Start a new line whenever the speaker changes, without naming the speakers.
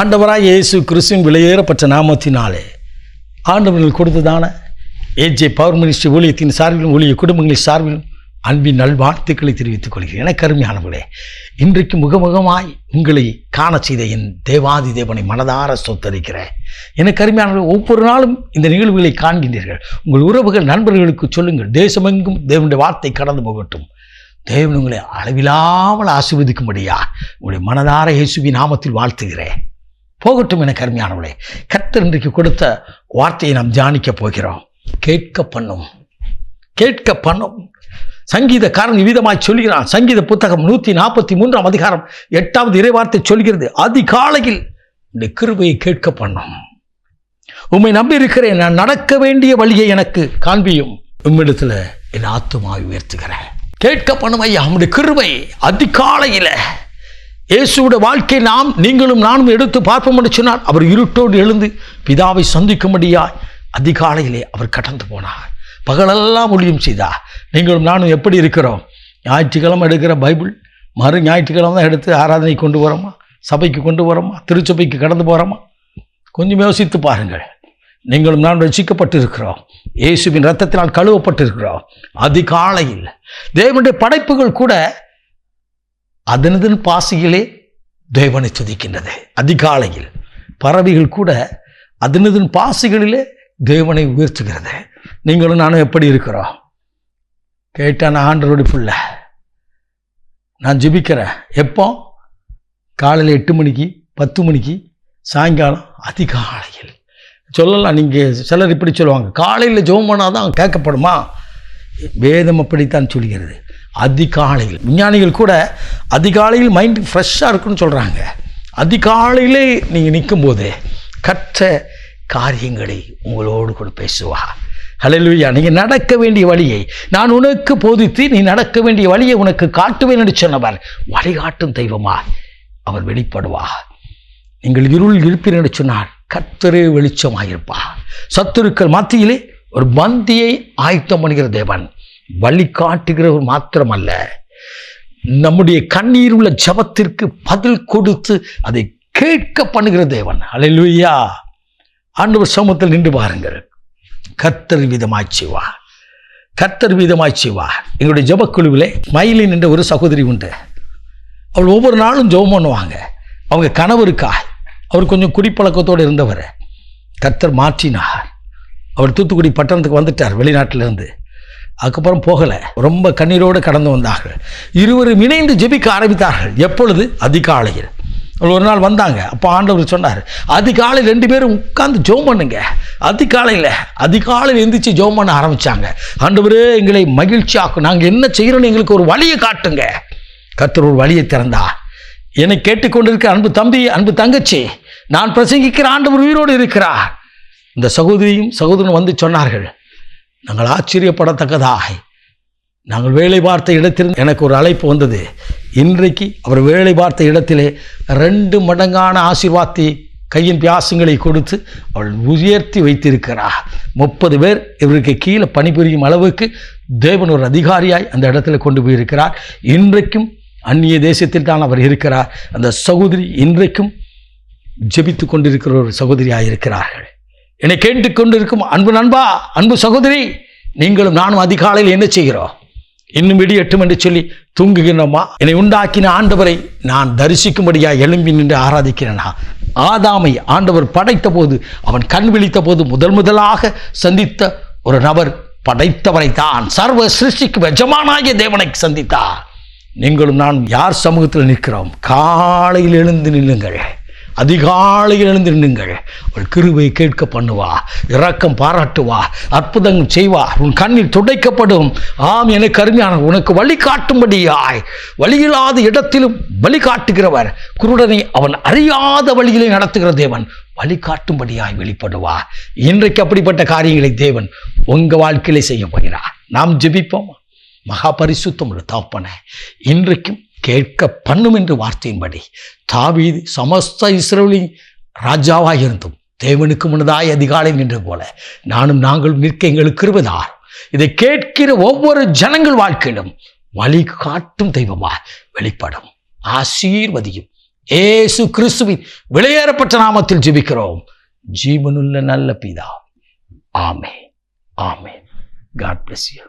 ஆண்டவராய் இயேசு கிறிஸ்துவின் விலையேறப்பட்ட நாமத்தினாலே ஆண்டவர்கள் கொடுத்ததான ஏஜே பவர் மினிஸ்ட்ரி ஊழியத்தின் சார்பிலும் ஊழிய குடும்பங்களின் சார்பிலும் அன்பின் நல்வாழ்த்துக்களை தெரிவித்துக் கொள்கிறேன். எனக்கு அருமையானவர்களே, இன்றைக்கு முகமுகமாய் உங்களை காண செய்த என் தேவாதி தேவனை மனதார சொத்தரிக்கிறேன். எனக்கு அருமையானவர்களே, ஒவ்வொரு நாளும் இந்த நிகழ்வுகளை காண்கின்றீர்கள். உங்கள் உறவுகள் நண்பர்களுக்கு சொல்லுங்கள். தேசமெங்கும் தேவனுடைய வார்த்தை கடந்து போகட்டும். தேவன் உங்களை அளவில்லாமல் ஆசீர்வதிக்கும்படியா உங்களுடைய மனதார இயேசுவின் நாமத்தில் வாழ்த்துகிறேன். போகட்டும். எனக்கு அருமையானவர்களே, கர்த்தர் இன்றைக்கு கொடுத்த வார்த்தையை நாம் தியானிக்க போகிறோம். கேட்க பண்ணும். சங்கீதக்காரன் விதமாய் சொல்கிறான். சங்கீத புத்தகம் 143 அதிகாரம் 8வது இறைவார்த்தை சொல்கிறது, அதிகாலையில் இந்த கிருபையை கேட்க பண்ணும். உம்மை நம்பி இருக்கிறேன், நான் நடக்க வேண்டிய வழியை எனக்கு காண்பியும். உம்மிடத்துல என் ஆத்துமாவை உயர்த்துகிறேன். கேட்க பண்ணும் ஐயா, உம்முடைய கிருபை அதிகாலையில. இயேசுவோட வாழ்க்கை நீங்களும் நானும் எடுத்து பார்ப்போம் என்று சொன்னார். அவர் இருட்டோடு எழுந்து பிதாவை சந்திக்கும்படியாய் அதிகாலையிலே அவர் கடந்து போனார். பகலெல்லாம் ஊழியம் செய்தார். நீங்களும் நானும் எப்படி இருக்கிறோம்? ஞாயிற்றுக்கிழமை எடுக்கிற பைபிள் மறு ஞாயிற்றுக்கிழமை தான் எடுத்து ஆராதனை கொண்டு வரோமா, சபைக்கு கொண்டு வரோமா, திருச்சபைக்கு கடந்து போகிறோமா? கொஞ்சம் யோசித்து பாருங்கள். நீங்களும் நான் ரட்சிக்கப்பட்டு இருக்கிறோம். இயேசுவின் இரத்தத்தினால் கழுவப்பட்டிருக்கிறோம். அதிகாலையில் தேவனுடைய படைப்புகள் கூட அதனதன் பாசிகளே தேவனை துதிக்கின்றது. அதிகாலையில் பறவைகள் கூட அதனதன் பாசிகளிலே தேவனை உயர்த்துகிறது. நீங்களும் நானும் எப்படி இருக்கிறோம்? கேட்டான் ஆண்டவருடைய பிள்ளை. நான் ஜெபிக்கிறேன். எப்போ? காலையில் 8 மணிக்கு, 10 மணிக்கு, சாயங்காலம் அதிகாலையில் சொல்லலாம். நீங்கள் சிலர் இப்படி சொல்லுவாங்க, காலையில் ஜெபம் பண்ணாதான் கேட்கப்படுமா? வேதம் அப்படித்தான் சொல்கிறது. அதிகாலையில் விஞ்ஞானிகள் கூட அதிகாலையில் மைண்ட் ஃப்ரெஷ்ஷாக இருக்குன்னு சொல்கிறாங்க. அதிகாலையிலே நீங்கள் நிற்கும்போது கற்ற காரியங்களை உங்களோடு கூட பேசுவா. ஹல்லேலூயா. நீங்கள் நடக்க வேண்டிய வழியை நான் உனக்கு போதித்து நீ நடக்க வேண்டிய வழியை உனக்கு காட்டுவேன் என்று சொன்னவர் வழிகாட்டும் தெய்வமா அவர் வெளிப்படுவா. நீங்கள் இருள் இருப்பீர் என்று சொன்னார், கர்த்தரே வெளிச்சமாயிருப்பா. சத்துருக்கள் மத்தியிலே ஒரு பந்தியை ஆயத்தம் பண்ணுகிற தேவன், வழிகாட்டுகிறவர் மாத்திரமல்ல, நம்முடைய கண்ணீர் உள்ள ஜபத்திற்கு பதில் கொடுத்து அதை கேட்க பண்ணுகிற தேவன். ஹல்லேலூயா. ஆண்டவர் சமூகத்தில் நின்று பாருங்கள். கர்த்தர் வீதமாய் செய்வார். எங்களுடைய ஜபக்குழுவிலே மயிலின் என்ற ஒரு சகோதரி உண்டு. அவள் ஒவ்வொரு நாளும் ஜெபம் பண்ணுவாங்க. அவங்க கணவருக்கா, அவர் கொஞ்சம் குடிப்பழக்கத்தோடு இருந்தவர். கர்த்தர் மாற்றினார். அவர் தூத்துக்குடி பட்டணத்துக்கு வந்துட்டார் வெளிநாட்டிலிருந்து. அதுக்கப்புறம் போகலை. ரொம்ப கண்ணீரோடு கடந்து வந்தார்கள். இருவரும் இணைந்து ஜெபிக்க ஆரம்பித்தார்கள். எப்பொழுது? அதிகாலையில். ஒரு நாள் வந்தாங்க. அப்போ ஆண்டவர் சொன்னார், அதிகாலையில் 2 பேரும் உட்கார்ந்து ஜெபம் பண்ணுங்க. அதிகாலையில் எந்திரிச்சு ஜெபம் பண்ண ஆரம்பித்தாங்க. ஆண்டவரே, எங்களை மகிழ்ச்சியாக்கும், நாங்கள் என்ன செய்கிறோன்னு எங்களுக்கு ஒரு வழியை காட்டுங்க. கர்த்தர் ஒரு வழியை திறந்தார். என்னை கேட்டுக்கொண்டிருக்க அன்பு தம்பி, அன்பு தங்கச்சி, நான் பிரசங்கிக்கிற ஆண்டவர் உயிரோடு இருக்கிறார். இந்த சகோதரியும் சகோதரனும் வந்து சொன்னார்கள், நாங்கள் ஆச்சரியப்படத்தக்கதாக நாங்கள் வேலை பார்த்த இடத்தில் எனக்கு ஒரு அழைப்பு வந்தது. இன்றைக்கு அவர் வேலை பார்த்த இடத்திலே 2 மடங்கான ஆசீர்வாதத்தை கையின் பியாசங்களை கொடுத்து அவள் உயர்த்தி வைத்திருக்கிறார். 30 பேர் இவருக்கு கீழே பணிபுரியும் அளவுக்கு தேவன் ஒரு அதிகாரியாய் அந்த இடத்துல கொண்டு போயிருக்கிறார். இன்றைக்கும் அந்நிய தேசத்தில் தான் அவர் இருக்கிறார். அந்த சகோதரி இன்றைக்கும் ஜெபித்து கொண்டிருக்கிற ஒரு சகோதரியாக இருக்கிறார்கள். என்னை கேட்டுக்கொண்டிருக்கும் அன்பு நண்பா, அன்பு சகோதரி, நீங்களும் நானும் அதிகாலையில் என்ன செய்கிறோம்? இன்னும் விடியட்டும் என்று சொல்லி தூங்குகிறோமா? என்னை உண்டாக்கின ஆண்டவரை நான் தரிசிக்கும்படியாக எழும்பி நின்று ஆராதிக்கிறேனா? ஆதாமை ஆண்டவர் படைத்த போது, அவன் கண் விழித்த போது முதலாக சந்தித்த ஒரு நபர் படைத்தவரை தான், சர்வ சிருஷ்டிக்கு எஜமானாகிய தேவனை சந்தித்தார். நீங்களும் நான் யார் சமூகத்தில் நிற்கிறோம்? காலையில் எழுந்து நில்லுங்கள். அதிகாலையில் எழுந்து நின்னுங்கள். அவள் கிருபை கேட்க பண்ணுவா, இரக்கம் பாராட்டுவா, அற்புதங்கள் செய்வா, உன் கண்ணீர் துடைக்கப்படும். ஆம், எனக்கு அருமையான, உனக்கு வழிகாட்டும்படியாய் வழியில்லாத இடத்திலும் வழிகாட்டுகிறவர், குருடனை அவன் அறியாத வழியிலே நடத்துகிற தேவன் வழிகாட்டும்படியாய் வெளிப்படுவா. இன்றைக்கு அப்படிப்பட்ட காரியங்களை தேவன் உங்க வாழ்க்கையிலே செய்ய போகிறார். நாம் ஜெபிப்போம். மகா பரிசுத்தம் உள்ள தகப்பனே, இன்றைக்கும் கேட்க பண்ணும் என்று வார்த்தையின்படி தாவீது சமஸ்த இஸ்ரவேலின் ராஜாவாக இருந்தும் தேவனுக்கு முன்னதாய் அதிகாலை நின்று போல நாங்களும் நிற்க எங்களுக்கு கிருபைதார். இதை கேட்கிற ஒவ்வொரு ஜனங்கள் வாழ்க்கையிலும் வழி காட்டும் தெய்வமாய் வெளிப்படும். ஆசீர்வதியும் இயேசு கிறிஸ்துவின் விலையேறப்பட்ட நாமத்தில் ஜெபிக்கிறோம் ஜீவனுள்ள நல்ல பிதா. ஆமென். ஆமென். God bless you.